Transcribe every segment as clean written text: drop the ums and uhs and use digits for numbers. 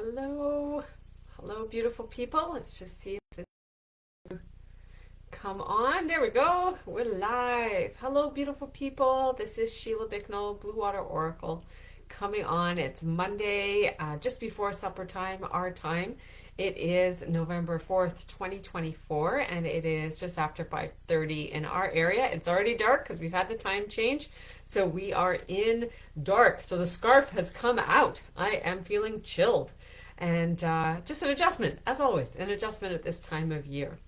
Hello. Hello, beautiful people. Let's just see if this come on. There we go. We're live. Hello, beautiful people. This is Sheila Bicknell, BlueWater Oracle, coming on. It's Monday, just before supper time, our time. It is November 4th, 2024, and it is just after 5:30 in our area. It's already dark because we've had the time change. So we are in dark. So the scarf has come out. I am feeling chilled. And just an adjustment, as always, an adjustment at this time of year.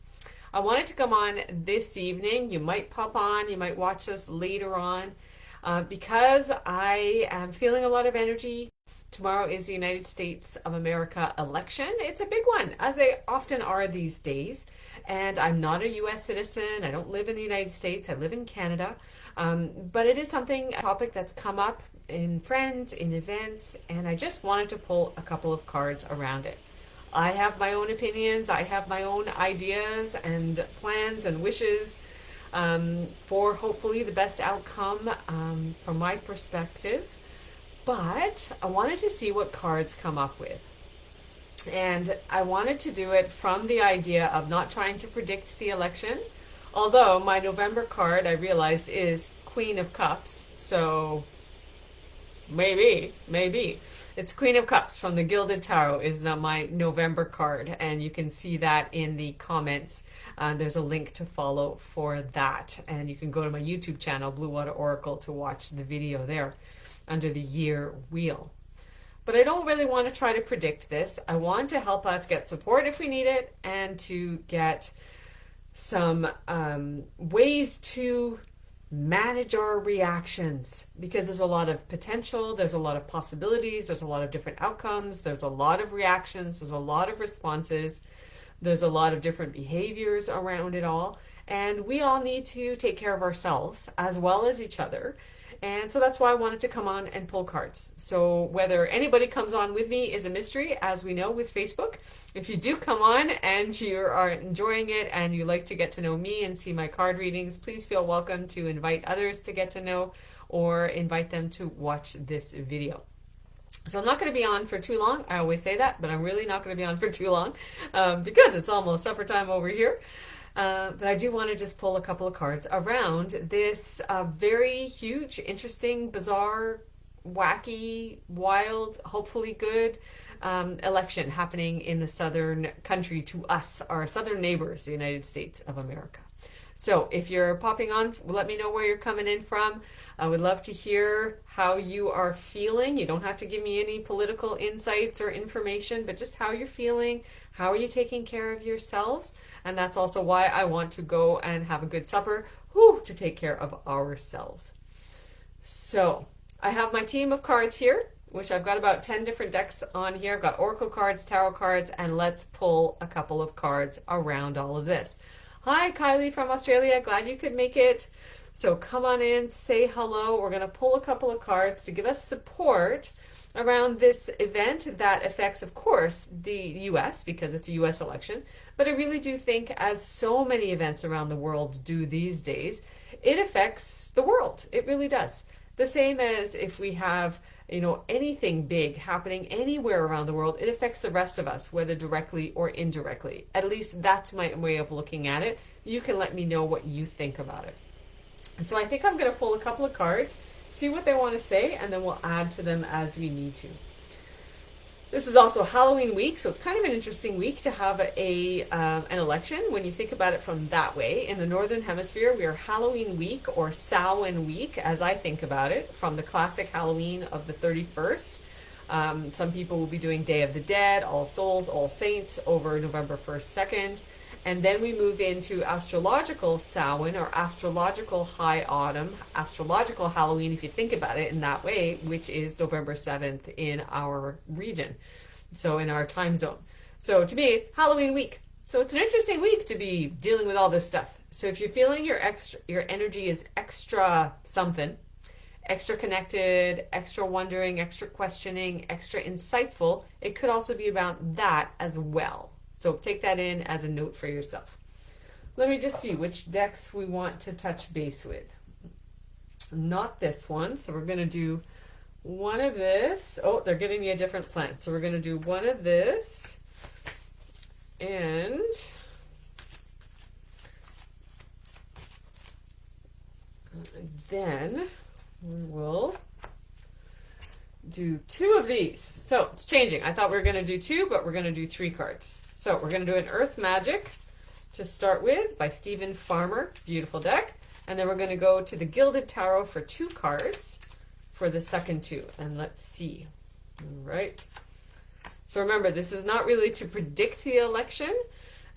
I wanted to come on this evening. You might pop on, you might watch this later on, because I am feeling a lot of energy. Tomorrow is the United States of America election. It's a big one, as they often are these days. And I'm not a US citizen. I don't live in the United States. I live in Canada. But it is something, a topic that's come up in friends, in events, and I just wanted to pull a couple of cards around it. I have my own opinions. I have my own ideas and plans and wishes for hopefully the best outcome from my perspective. But I wanted to see what cards come up with. And I wanted to do it from the idea of not trying to predict the election. Although my November card, I realized, is Queen of Cups. So maybe. It's Queen of Cups from the Gilded Tarot is my November card. And you can see that in the comments. There's a link to follow for that. And you can go to my YouTube channel, BlueWater Oracle, to watch the video there under the year wheel. But I don't really want to try to predict this. I want to help us get support if we need it and to get some ways to manage our reactions, because there's a lot of potential, there's a lot of possibilities, there's a lot of different outcomes, there's a lot of reactions, there's a lot of responses, there's a lot of different behaviors around it all, and we all need to take care of ourselves as well as each other. And so that's why I wanted to come on and pull cards. So whether anybody comes on with me is a mystery, as we know with Facebook. If you do come on and you are enjoying it and you like to get to know me and see my card readings, please feel welcome to invite others to get to know or invite them to watch this video. So I'm not going to be on for too long. I always say that, but I'm really not going to be on for too long because it's almost supper time over here. But I do want to just pull a couple of cards around this very huge, interesting, bizarre, wacky, wild, hopefully good election happening in the southern country to us, our southern neighbors, the United States of America. So if you're popping on, let me know where you're coming in from. I would love to hear how you are feeling. You don't have to give me any political insights or information, but just how you're feeling. How are you taking care of yourselves? And that's also why I want to go and have a good supper, to take care of ourselves. So I have my team of cards here, which I've got about 10 different decks on here. I've got oracle cards, tarot cards, and let's pull a couple of cards around all of this. Hi, Kylie from Australia. Glad you could make it. So come on in, say hello. We're going to pull a couple of cards to give us support around this event that affects, of course, the U.S. because it's a U.S. election. But I really do think, as so many events around the world do these days, it affects the world. It really does. The same as if we have, anything big happening anywhere around the world, it affects the rest of us, whether directly or indirectly. At least that's my way of looking at it. You can let me know what you think about it. And so I think I'm going to pull a couple of cards, see what they want to say, and then we'll add to them as we need to. This is also Halloween week, so it's kind of an interesting week to have an election when you think about it from that way. In the Northern Hemisphere, we are Halloween week, or Samhain week, as I think about it, from the classic Halloween of the 31st. Some people will be doing Day of the Dead, All Souls, All Saints over November 1st, 2nd. And then we move into astrological Samhain, or astrological high autumn, astrological Halloween, if you think about it in that way, which is November 7th in our region, so in our time zone. So to me, Halloween week. So it's an interesting week to be dealing with all this stuff. So if you're feeling your energy is extra something, extra connected, extra wondering, extra questioning, extra insightful, it could also be about that as well. So take that in as a note for yourself. Let me just see which decks we want to touch base with. Not this one, so we're going to do one of this. Oh, they're giving me a different plant. So we're going to do one of this. And then we will do two of these. So it's changing. I thought we were going to do two, but we're going to do 3 cards. So we're going to do an Earth Magic to start with by Stephen Farmer. Beautiful deck. And then we're going to go to the Gilded Tarot for 2 cards for the second 2. And let's see. All right. So remember, this is not really to predict the election.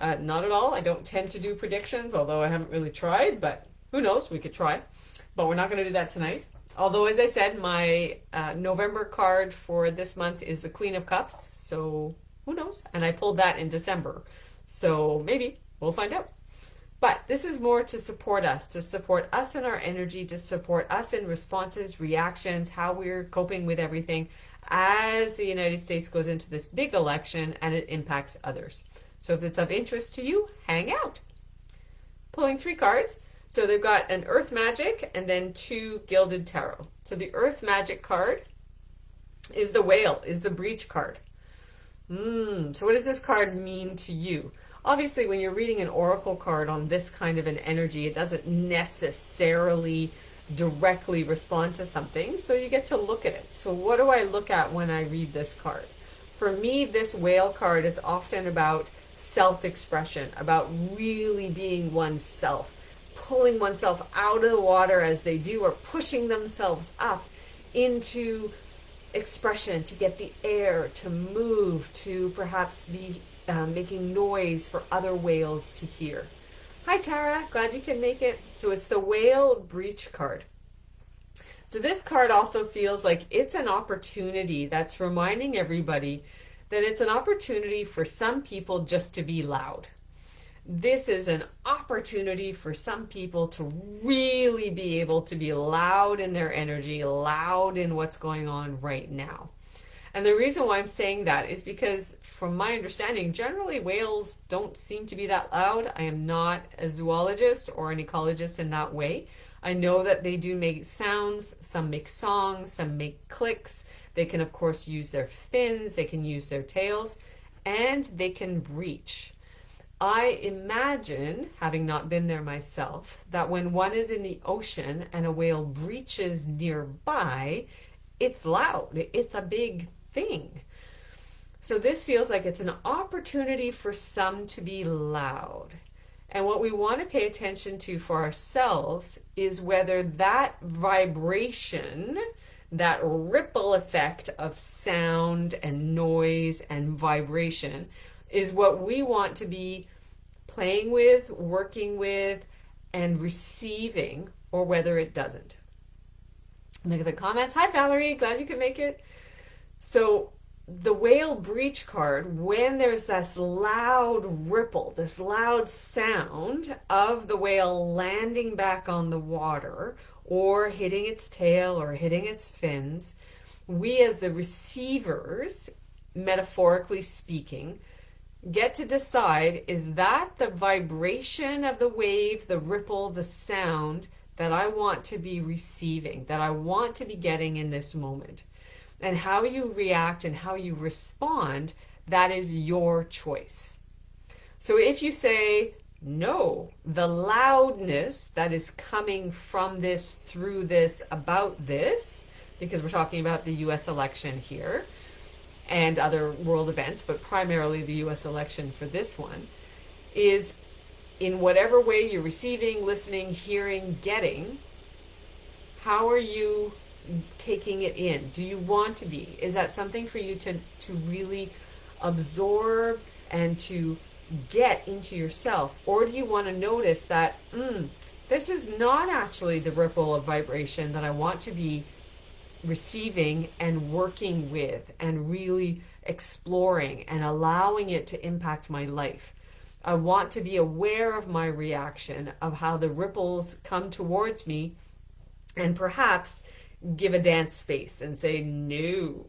Not at all. I don't tend to do predictions, although I haven't really tried, but who knows? We could try. But we're not going to do that tonight. Although, as I said, my November card for this month is the Queen of Cups. So who knows? And I pulled that in December. So maybe we'll find out. But this is more to support us in our energy, to support us in responses, reactions, how we're coping with everything as the United States goes into this big election and it impacts others. So if it's of interest to you, hang out. Pulling 3 cards. So they've got an Earth Magic and then 2 Gilded Tarot. So the Earth Magic card is the Whale, is the Breach card. So what does this card mean to you? Obviously, when you're reading an oracle card on this kind of an energy, it doesn't necessarily directly respond to something, so you get to look at it. So what do I look at when I read this card? For me, this Whale card is often about self-expression, about really being oneself, pulling oneself out of the water as they do, or pushing themselves up into expression to get the air to move, to perhaps be making noise for other whales to hear. Hi Tara, glad you can make it. So it's the Whale Breach card. So this card also feels like it's an opportunity that's reminding everybody that it's an opportunity for some people just to be loud. This is an opportunity for some people to really be able to be loud in their energy, loud in what's going on right now. And the reason why I'm saying that is because, from my understanding, generally whales don't seem to be that loud. I am not a zoologist or an ecologist in that way. I know that they do make sounds, some make songs, some make clicks. They can, of course, use their fins, they can use their tails, and they can breach. I imagine, having not been there myself, that when one is in the ocean and a whale breaches nearby, it's loud. It's a big thing. So this feels like it's an opportunity for some to be loud. And what we want to pay attention to for ourselves is whether that vibration, that ripple effect of sound and noise and vibration, is what we want to be playing with, working with, and receiving, or whether it doesn't. Look at the comments. Hi Valerie, glad you could make it. So the Whale Breach card, when there's this loud ripple, this loud sound of the whale landing back on the water or hitting its tail or hitting its fins, we as the receivers, metaphorically speaking, get to decide, is that the vibration of the wave, the ripple, the sound that I want to be receiving, that I want to be getting in this moment? And how you react and how you respond, that is your choice. So if you say, no, the loudness that is coming from this, through this, about this, because we're talking about the US election here and other world events, but primarily the US election for this one, is in whatever way you're receiving, listening, hearing, getting, how are you taking it in? Do you want to be? Is that something for you to really absorb and to get into yourself? Or do you want to notice that this is not actually the ripple of vibration that I want to be receiving and working with and really exploring and allowing it to impact my life? I want to be aware of my reaction, of how the ripples come towards me, and perhaps give a dance space and say no.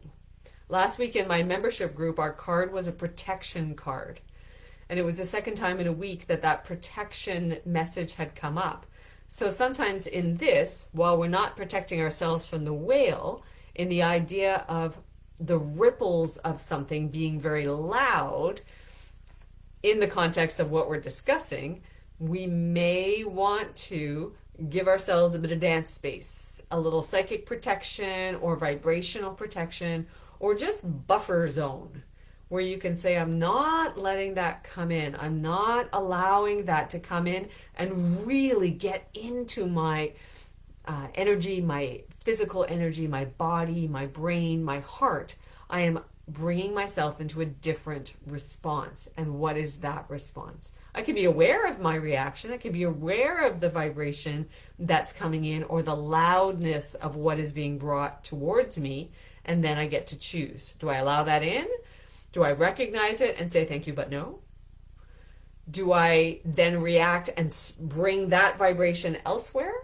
Last week in my membership group, our card was a protection card. And it was the second time in a week that that protection message had come up. So sometimes in this, while we're not protecting ourselves from the whale, in the idea of the ripples of something being very loud in the context of what we're discussing, we may want to give ourselves a bit of dance space, a little psychic protection or vibrational protection, or just buffer zone, where you can say, I'm not letting that come in. I'm not allowing that to come in and really get into my energy, my physical energy, my body, my brain, my heart. I am bringing myself into a different response. And what is that response? I can be aware of my reaction. I can be aware of the vibration that's coming in or the loudness of what is being brought towards me. And then I get to choose. Do I allow that in? Do I recognize it and say thank you, but no? Do I then react and bring that vibration elsewhere?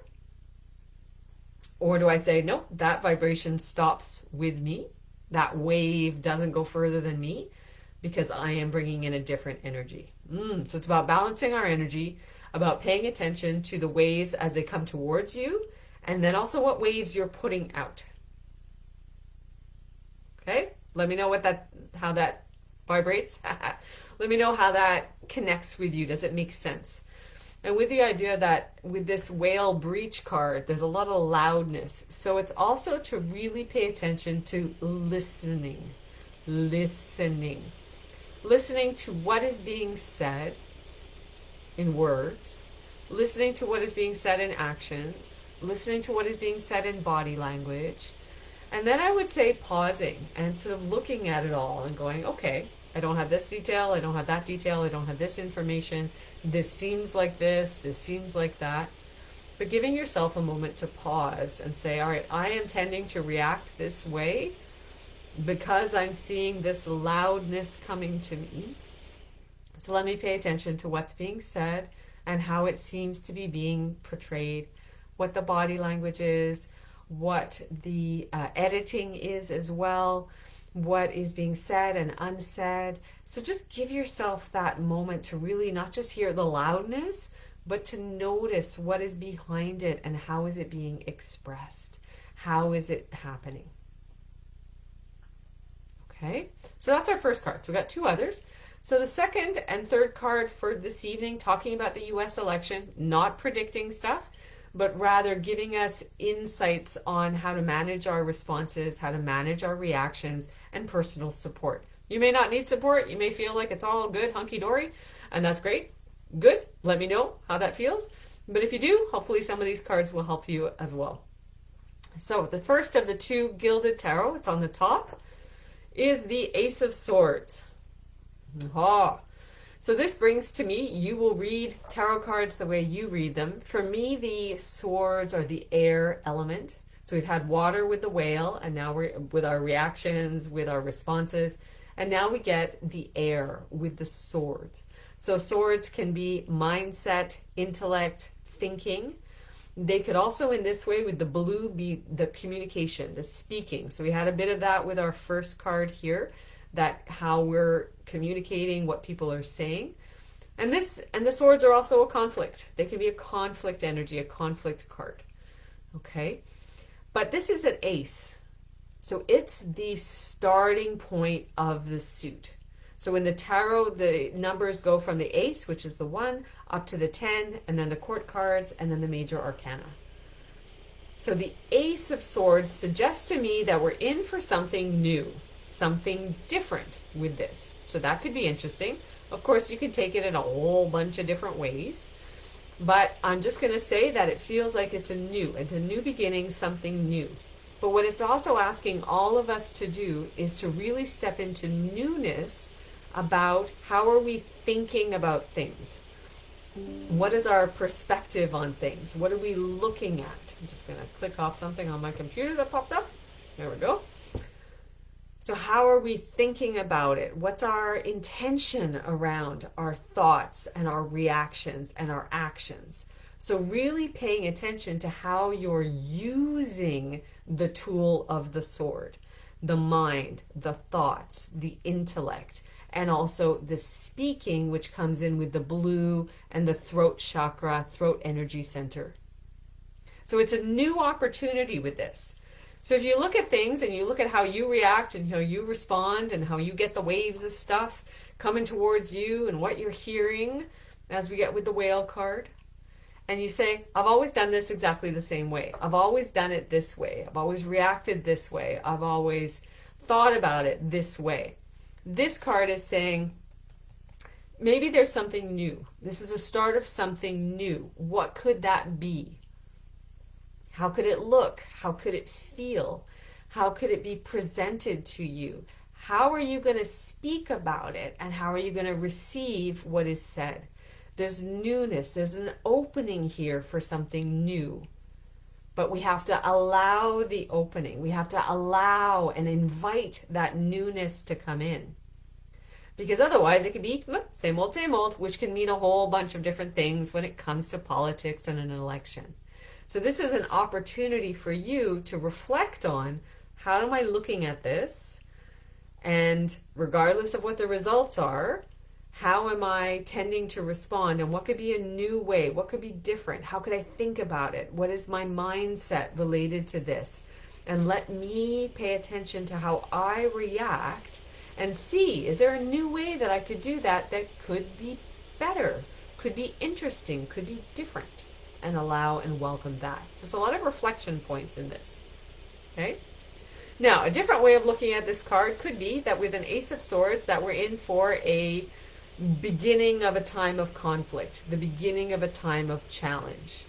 Or do I say, nope, that vibration stops with me. That wave doesn't go further than me because I am bringing in a different energy. So it's about balancing our energy, about paying attention to the waves as they come towards you, and then also what waves you're putting out. Okay? Let me know how that vibrates. Let me know how that connects with you. Does it make sense? And with the idea that with this whale breach card, there's a lot of loudness. So it's also to really pay attention to listening. Listening to what is being said in words, listening to what is being said in actions, listening to what is being said in body language. And then I would say pausing and sort of looking at it all and going, okay, I don't have this detail, I don't have that detail, I don't have this information, this seems like this seems like that. But giving yourself a moment to pause and say, all right, I am tending to react this way because I'm seeing this loudness coming to me. So let me pay attention to what's being said and how it seems to be being portrayed, what the body language is, what the editing is as well, what is being said and unsaid. So just give yourself that moment to really not just hear the loudness, but to notice what is behind it and how is it being expressed? How is it happening? Okay, so that's our first card. So we got two others. So the second and third card for this evening, talking about the US election, not predicting stuff, but rather giving us insights on how to manage our responses, how to manage our reactions, and personal support. You may not need support. You may feel like it's all good, hunky-dory, and that's great. Good. Let me know how that feels. But if you do, hopefully some of these cards will help you as well. So the first of the two gilded tarot, it's on the top, is the Ace of Swords. So this brings to me, you will read tarot cards the way you read them. For me, the swords are the air element. So we've had water with the whale, and now we're with our reactions, with our responses, and now we get the air with the swords. So swords can be mindset, intellect, thinking. They could also, in this way, with the blue, be the communication, the speaking. So we had a bit of that with our first card here, that how we're communicating what people are saying. And the swords are also a conflict. They can be a conflict energy, a conflict card. Okay? But this is an ace. So it's the starting point of the suit. So in the tarot, the numbers go from the ace, which is the 1, up to the 10, and then the court cards, and then the major arcana. So the Ace of Swords suggests to me that we're in for something new, something different with this. So that could be interesting. Of course, you can take it in a whole bunch of different ways. But I'm just going to say that it feels like it's a new beginning, something new. But what it's also asking all of us to do is to really step into newness about how are we thinking about things. What is our perspective on things? What are we looking at? I'm just going to click off something on my computer that popped up. There we go. So how are we thinking about it? What's our intention around our thoughts and our reactions and our actions? So really paying attention to how you're using the tool of the sword, the mind, the thoughts, the intellect, and also the speaking, which comes in with the blue and the throat chakra, throat energy center. So it's a new opportunity with this. So if you look at things and you look at how you react and how you respond and how you get the waves of stuff coming towards you and what you're hearing, as we get with the whale card, and you say, I've always done this exactly the same way. I've always done it this way. I've always reacted this way. I've always thought about it this way. This card is saying, maybe there's something new. This is a start of something new. What could that be? How could it look? How could it feel? How could it be presented to you? How are you going to speak about it? And how are you going to receive what is said? There's newness. There's an opening here for something new. But we have to allow the opening. We have to allow and invite that newness to come in. Because otherwise it could be same old, which can mean a whole bunch of different things when it comes to politics and an election. So this is an opportunity for you to reflect on, how am I looking at this? And regardless of what the results are, how am I tending to respond? And what could be a new way? What could be different? How could I think about it? What is my mindset related to this? And let me pay attention to how I react and see, is there a new way that I could do that that could be better, could be interesting, could be different? And allow and welcome that. So it's a lot of reflection points in this. Okay? Now, a different way of looking at this card could be that with an Ace of Swords, that we're in for a beginning of a time of conflict, the beginning of a time of challenge.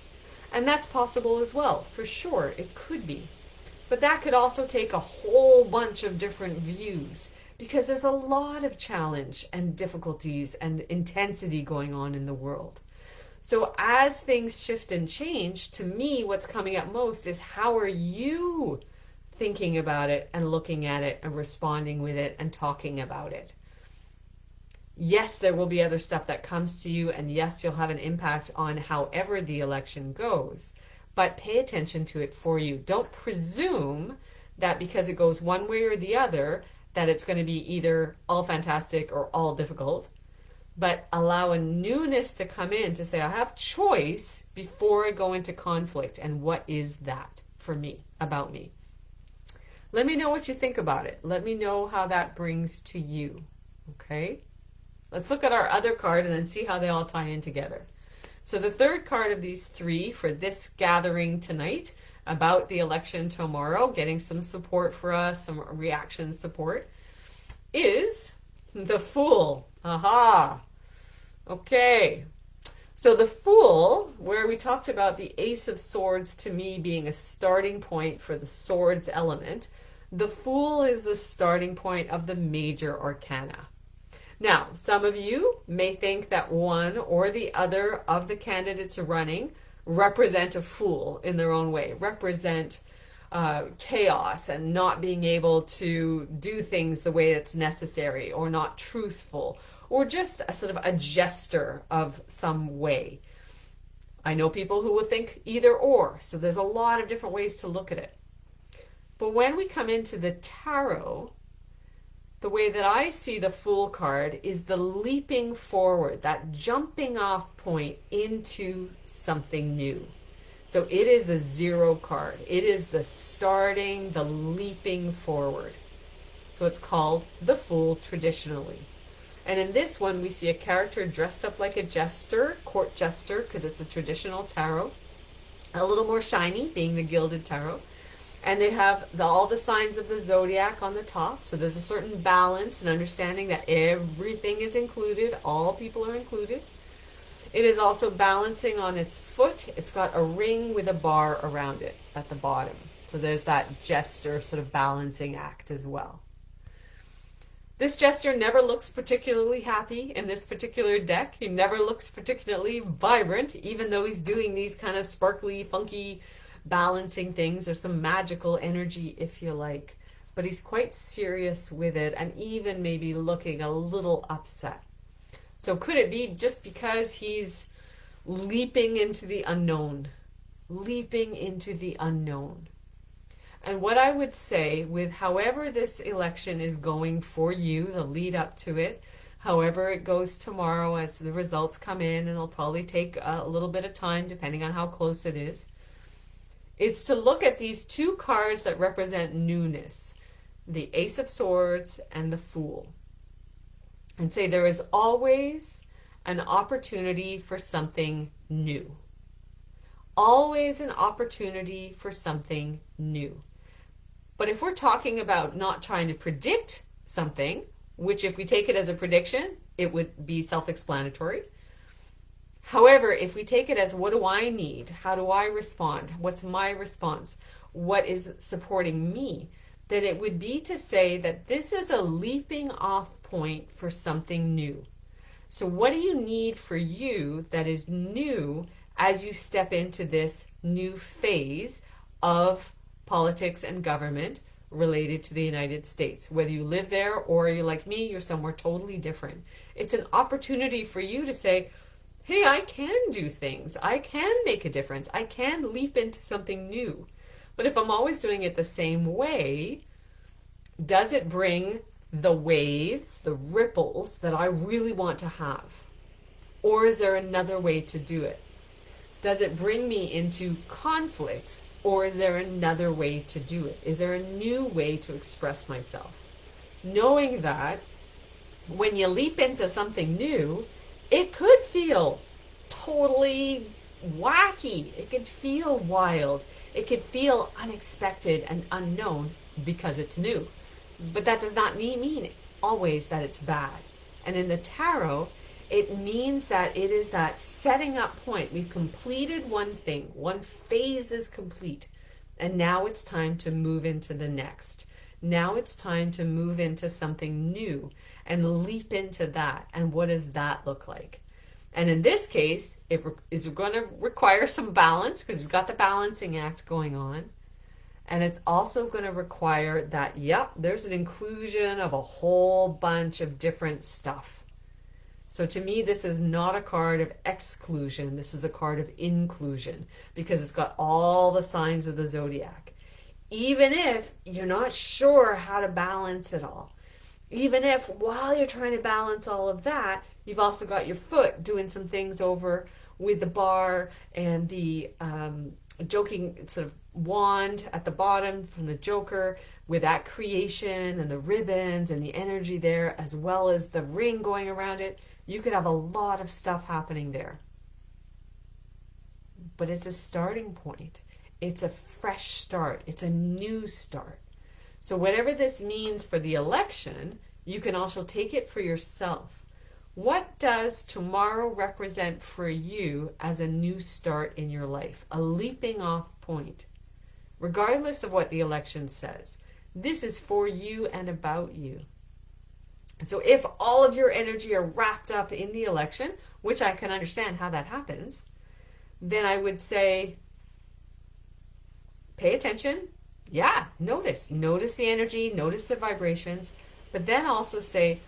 And that's possible as well, for sure, it could be. But that could also take a whole bunch of different views, because there's a lot of challenge and difficulties and intensity going on in the world. So as things shift and change, to me, what's coming up most is, how are you thinking about it and looking at it and responding with it and talking about it? Yes, there will be other stuff that comes to you, and yes, you'll have an impact on however the election goes, but pay attention to it for you. Don't presume that because it goes one way or the other, that it's going to be either all fantastic or all difficult. But allow a newness to come in to say, I have choice before I go into conflict. And what is that for me, about me? Let me know what you think about it. Let me know how that brings to you. Okay? Let's look at our other card and then see how they all tie in together. So the third card of these three for this gathering tonight about the election tomorrow, getting some support for us, some reaction support, is the Fool. Aha! Okay. So the Fool, where we talked about the Ace of Swords to me being a starting point for the Swords element, the Fool is the starting point of the major arcana. Now, some of you may think that one or the other of the candidates running represent a fool in their own way, represent chaos and not being able to do things the way it's necessary, or not truthful, or just a sort of a jester of some way. I know people who will think either or, so there's a lot of different ways to look at it. But when we come into the tarot, the way that I see the Fool card is the leaping forward, that jumping off point into something new. So it is a zero card. It is the starting, the leaping forward. So it's called the Fool traditionally. And in this one, we see a character dressed up like a jester, court jester, because it's a traditional tarot. A little more shiny, being the gilded tarot. And they have all the signs of the zodiac on the top. So there's a certain balance and understanding that everything is included. All people are included. It is also balancing on its foot. It's got a ring with a bar around it at the bottom. So there's that jester sort of balancing act as well. This jester never looks particularly happy in this particular deck. He never looks particularly vibrant, even though he's doing these kind of sparkly, funky balancing things. There's some magical energy, if you like, but he's quite serious with it, and even maybe looking a little upset. So could it be just because he's leaping into the unknown, leaping into the unknown? And what I would say with however this election is going for you, the lead up to it, however it goes tomorrow as the results come in, and it'll probably take a little bit of time depending on how close it is It's to look at these two cards that represent newness, the Ace of Swords and the Fool, and say there is always an opportunity for something new. Always an opportunity for something new. But if we're talking about not trying to predict something, which if we take it as a prediction, it would be self-explanatory. However, if we take it as what do I need? How do I respond? What's my response? What is supporting me? Then it would be to say that this is a leaping off point for something new. So what do you need for you that is new as you step into this new phase of politics and government related to the United States? Whether you live there or you're like me, you're somewhere totally different. It's an opportunity for you to say, hey, I can do things. I can make a difference. I can leap into something new. But if I'm always doing it the same way, does it bring the waves, the ripples that I really want to have? Or is there another way to do it? Does it bring me into conflict? Or is there another way to do it? Is there a new way to express myself? Knowing that when you leap into something new, it could feel totally wacky. It could feel wild. It could feel unexpected and unknown because it's new. But that does not mean always that it's bad. And in the tarot, it means that it is that setting up point. We've completed one thing. One phase is complete. And now it's time to move into the next. Now it's time to move into something new and leap into that. And what does that look like? And in this case, it is going to require some balance because it's got the balancing act going on. And it's also going to require that, yep, there's an inclusion of a whole bunch of different stuff. So to me, this is not a card of exclusion. This is a card of inclusion because it's got all the signs of the zodiac. Even if you're not sure how to balance it all. Even if while you're trying to balance all of that, you've also got your foot doing some things over with the bar and the joking sort of wand at the bottom from the Joker with that creation and the ribbons and the energy there, as well as the ring going around it. You could have a lot of stuff happening there. But it's a starting point. It's a fresh start. It's a new start. So whatever this means for the election, you can also take it for yourself. What does tomorrow represent for you as a new start in your life? A leaping off point. Regardless of what the election says, this is for you and about you. So if all of your energy are wrapped up in the election, which I can understand how that happens, then I would say, pay attention. Yeah, notice the energy, notice the vibrations, but then also say,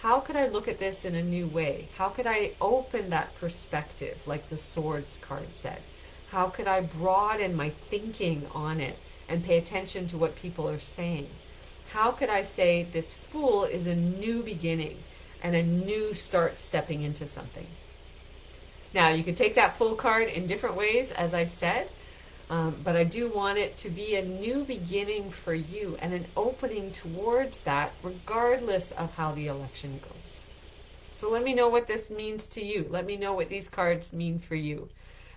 how could I look at this in a new way? How could I open that perspective, like the Swords card said? How could I broaden my thinking on it and pay attention to what people are saying? How could I say this Fool is a new beginning and a new start stepping into something? Now, you can take that Fool card in different ways, as I said, but I do want it to be a new beginning for you and an opening towards that, regardless of how the election goes. So let me know what this means to you. Let me know what these cards mean for you.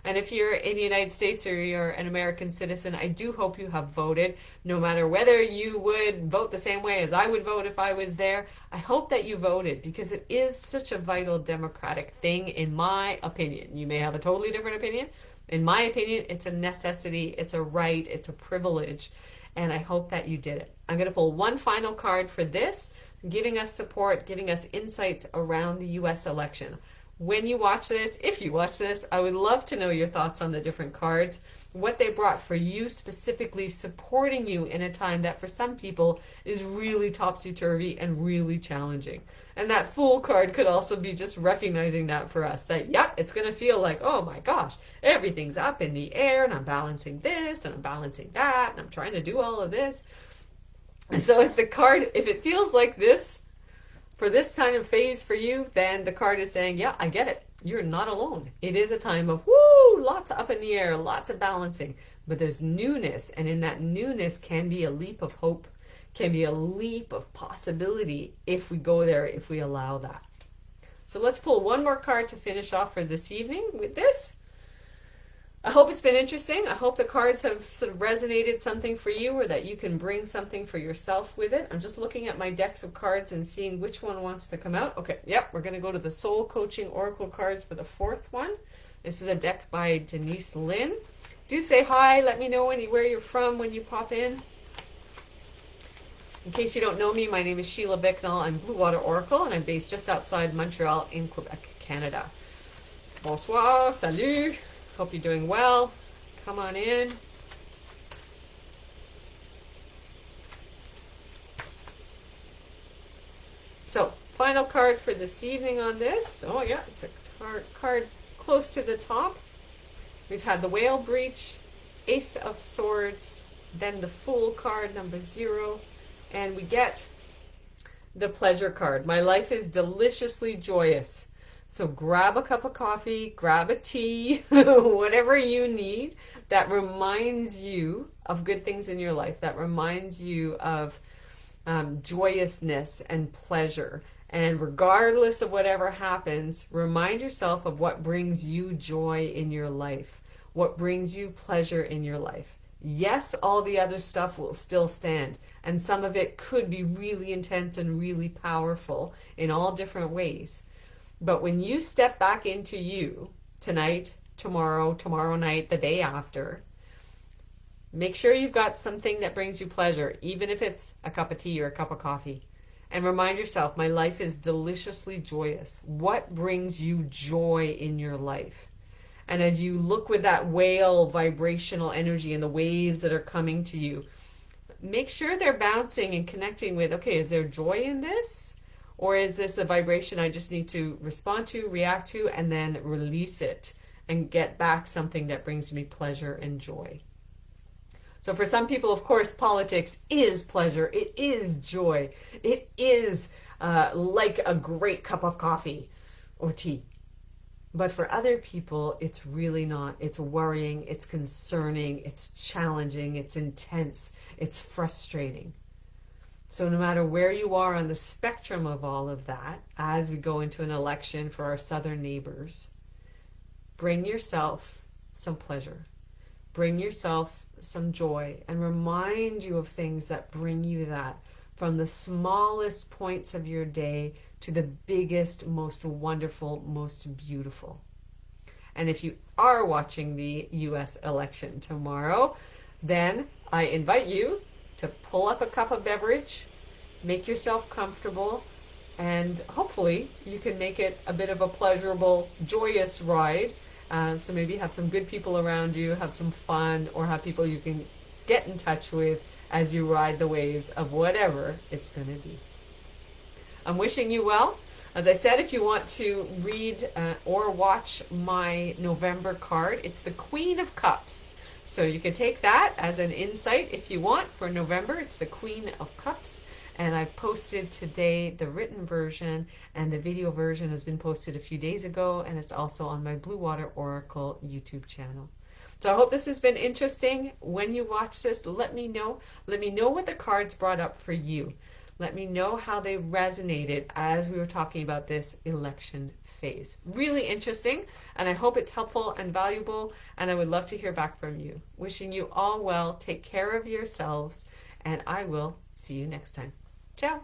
And if you're in the United States or you're an American citizen, I do hope you have voted, no matter whether you would vote the same way as I would vote if I was there. I hope that you voted because it is such a vital democratic thing, in my opinion. You may have a totally different opinion. In my opinion, it's a necessity, it's a right, it's a privilege, and I hope that you did it. I'm going to pull one final card for this, giving us support, giving us insights around the U.S. election. When you watch this, if you watch this, I would love to know your thoughts on the different cards, what they brought for you specifically, supporting you in a time that for some people is really topsy-turvy and really challenging. And that Fool card could also be just recognizing that for us, that, yep, it's going to feel like, oh my gosh, everything's up in the air and I'm balancing this and I'm balancing that and I'm trying to do all of this. And so if it feels like this, for this kind of phase for you, then the card is saying, yeah, I get it. You're not alone. It is a time of, woo, lots up in the air, lots of balancing. but there's newness, and in that newness can be a leap of hope, can be a leap of possibility if we go there, if we allow that. So let's pull one more card to finish off for this evening with this. I hope it's been interesting. I hope the cards have sort of resonated something for you, or that you can bring something for yourself with it. I'm just looking at my decks of cards and seeing which one wants to come out. Okay, yep, we're going to go to the Soul Coaching Oracle cards for the fourth one. This is a deck by Denise Lynn. Do say hi. Let me know where you're from when you pop in. In case you don't know me, my name is Sheila Bicknell. I'm BlueWater Oracle, and I'm based just outside Montreal in Quebec, Canada. Bonsoir, salut. Hope you're doing well. Come on in. So, final card for this evening on this. Oh yeah, it's a card close to the top. We've had the Whale Breach, Ace of Swords, then the Fool card, number 0, and we get the Pleasure card. My life is deliciously joyous. So grab a cup of coffee, grab a tea, whatever you need that reminds you of good things in your life, that reminds you of joyousness and pleasure. And regardless of whatever happens, remind yourself of what brings you joy in your life, what brings you pleasure in your life. Yes, all the other stuff will still stand, and some of it could be really intense and really powerful in all different ways. But when you step back into you tonight, tomorrow night, the day after, make sure you've got something that brings you pleasure, even if it's a cup of tea or a cup of coffee. And remind yourself, my life is deliciously joyous. What brings you joy in your life? And as you look with that whale vibrational energy and the waves that are coming to you, make sure they're bouncing and connecting with, okay, is there joy in this? Or is this a vibration I just need to respond to, react to, and then release it and get back something that brings me pleasure and joy? So for some people, of course, politics is pleasure. It is joy. It is like a great cup of coffee or tea. But for other people, it's really not. It's worrying, it's concerning, it's challenging, it's intense, it's frustrating. So no matter where you are on the spectrum of all of that, as we go into an election for our southern neighbors, bring yourself some pleasure. Bring yourself some joy, and remind you of things that bring you that, from the smallest points of your day to the biggest, most wonderful, most beautiful. And if you are watching the US election tomorrow, then I invite you to pull up a cup of beverage, make yourself comfortable, and hopefully you can make it a bit of a pleasurable, joyous ride. So maybe have some good people around you, have some fun, or have people you can get in touch with as you ride the waves of whatever it's going to be. I'm wishing you well. As I said, if you want to read or watch my November card, it's the Queen of Cups. So you can take that as an insight if you want for November. It's the Queen of Cups. And I've posted today the written version, and the video version has been posted a few days ago, and it's also on my BlueWater Oracle YouTube channel. So I hope this has been interesting. When you watch this, let me know. Let me know what the cards brought up for you. Let me know how they resonated as we were talking about this election phase. Really interesting, and I hope it's helpful and valuable, and I would love to hear back from you. Wishing you all well. Take care of yourselves, and I will see you next time. Ciao.